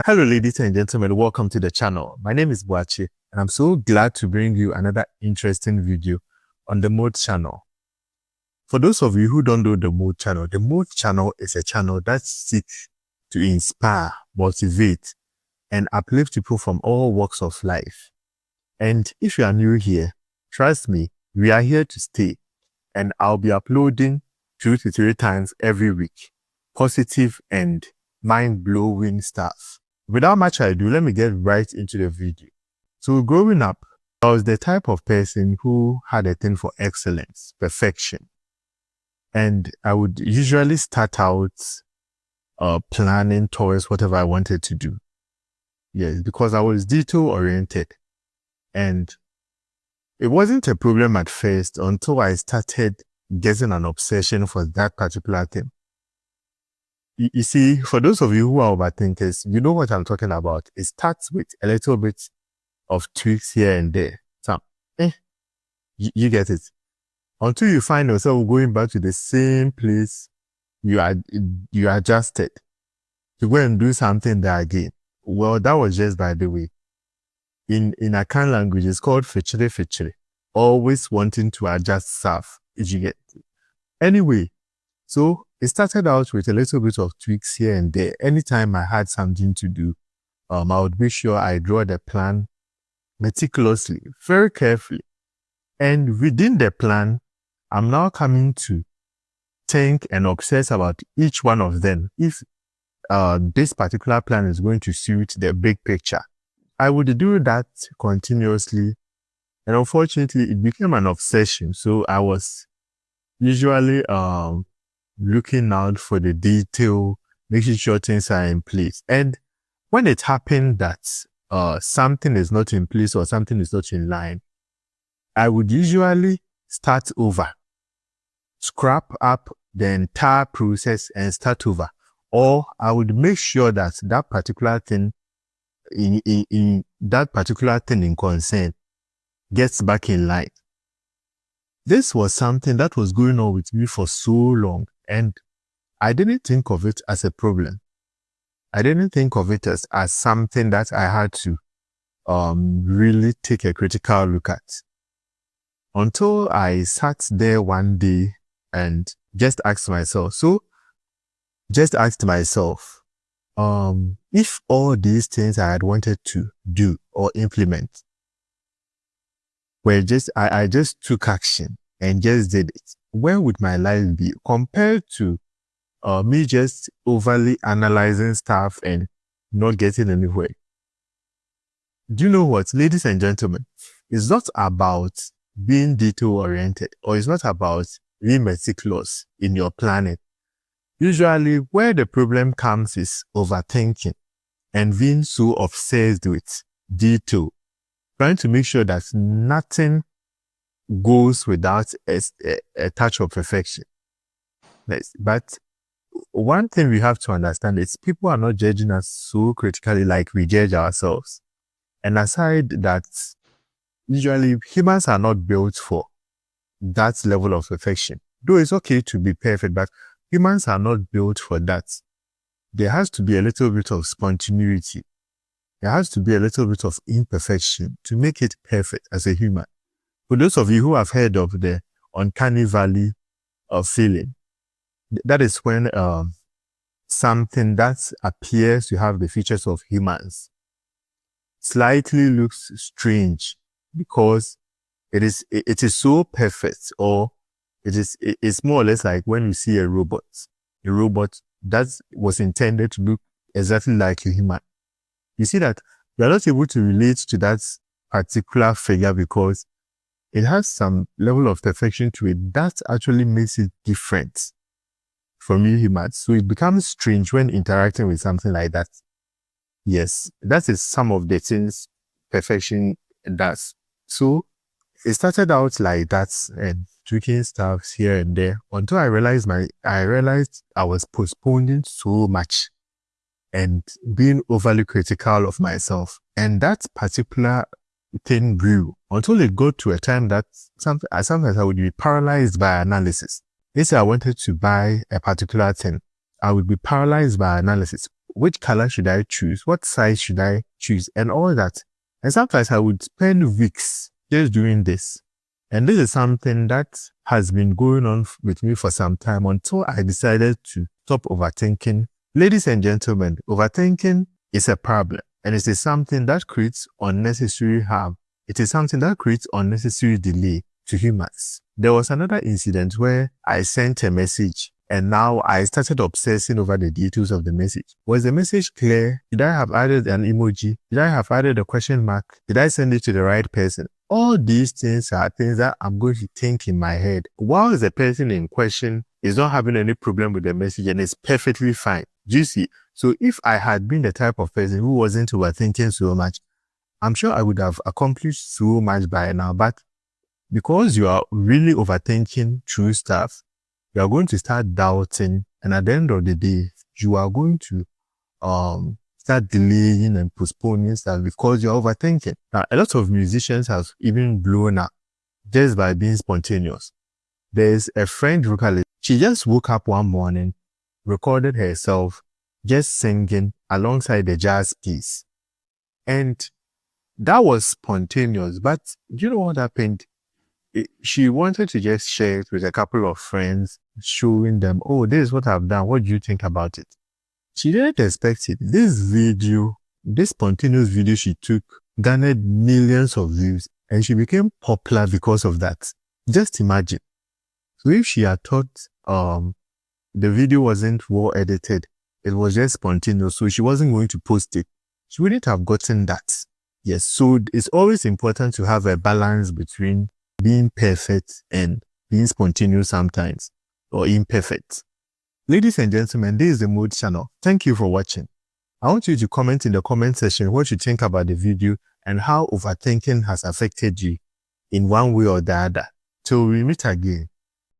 Hello, ladies and gentlemen. Welcome to the channel. My name is Boachi, and I'm so glad to bring you another interesting video on the Moed channel. For those of you who don't know the Moed channel is a channel that seeks to inspire, motivate, and uplift people from all walks of life. And if you are new here, trust me, we are here to stay, and I'll be uploading 2 to 3 times every week. Positive and mind-blowing stuff. Without much ado, let me get right into the video. So growing up, I was the type of person who had a thing for excellence, perfection. And I would usually start out planning towards whatever I wanted to do. Yes, because I was detail-oriented. And it wasn't a problem at first until I started getting an obsession for that particular thing. You see, for those of you who are overthinkers, you know what I'm talking about. It starts with a little bit of tweaks here and there. So, you get it. Until you find yourself going back to the same place you adjusted to go and do something there again. Well, that was just by the way. In Akan language, it's called fichire. Always wanting to adjust stuff, if you get it. Anyway, so it started out with a little bit of tweaks here and there. Anytime I had something to do, I would make sure I draw the plan meticulously, very carefully. And within the plan, I'm now coming to think and obsess about each one of them. If this particular plan is going to suit the big picture, I would do that continuously. And unfortunately, it became an obsession. So I was usually looking out for the detail, making sure things are in place. And when it happened that something is not in place or something is not in line, I would usually start over, scrap up the entire process and start over. Or I would make sure that that particular thing in concern gets back in line. This was something that was going on with me for so long. And I didn't think of it as a problem. I didn't think of it as something that I had to really take a critical look at. Until I sat there one day and just asked myself, if all these things I had wanted to do or implement were I just took action and just did it, where would my life be compared to me just overly analyzing stuff and not getting anywhere? Do you know what, ladies and gentlemen? It's not about being detail-oriented, or it's not about being meticulous in your planning. Usually, where the problem comes is overthinking and being so obsessed with detail, trying to make sure that nothing goes without a touch of perfection. But one thing we have to understand is people are not judging us so critically like we judge ourselves. And aside that, usually humans are not built for that level of perfection. Though it's okay to be perfect, but humans are not built for that. There has to be a little bit of spontaneity. There has to be a little bit of imperfection to make it perfect as a human. For those of you who have heard of the uncanny valley of feeling, that is when something that appears to have the features of humans slightly looks strange because it is so perfect, or it's more or less like when you see a robot that was intended to look exactly like a human. You see that you are not able to relate to that particular figure because it has some level of perfection to it that actually makes it different from you humans. So it becomes strange when interacting with something like that. Yes, that is some of the things perfection does. So it started out like that and tweaking stuff here and there until I realized I was postponing so much and being overly critical of myself. And that particular thing grew until it got to a time that sometimes I would be paralyzed by analysis. Let's say I wanted to buy a particular thing, I would be paralyzed by analysis. which color should I choose? What size should I choose? And all that. And sometimes I would spend weeks just doing this. And this is something that has been going on with me for some time until I decided to stop overthinking. Ladies and gentlemen, overthinking is a problem, and it is something that creates unnecessary harm. It is something that creates unnecessary delay to humans. There was another incident where I sent a message and now I started obsessing over the details of the message. Was the message clear? Did I have added an emoji? Did I have added a question mark? Did I send it to the right person? All these things are things that I'm going to think in my head. While the person in question is not having any problem with the message and it's perfectly fine. Do you see? So if I had been the type of person who wasn't overthinking so much, I'm sure I would have accomplished so much by now. But because you are really overthinking through stuff, you are going to start doubting, and at the end of the day, you are going to start delaying and postponing stuff because you're overthinking. Now, a lot of musicians have even blown up just by being spontaneous. There's a French vocalist. She just woke up one morning, recorded herself just singing alongside the jazz piece. And that was spontaneous, but you know what happened? She wanted to just share it with a couple of friends, showing them, oh, this is what I've done. What do you think about it? She didn't expect it. This spontaneous video she took garnered millions of views and she became popular because of that. Just imagine. So if she had thought the video wasn't well edited, it was just spontaneous, so she wasn't going to post it, she wouldn't have gotten that. Yes, so it's always important to have a balance between being perfect and being spontaneous sometimes, or imperfect. Ladies and gentlemen, this is the Moed channel. Thank you for watching. I want you to comment in the comment section what you think about the video and how overthinking has affected you in one way or the other. Till we meet again.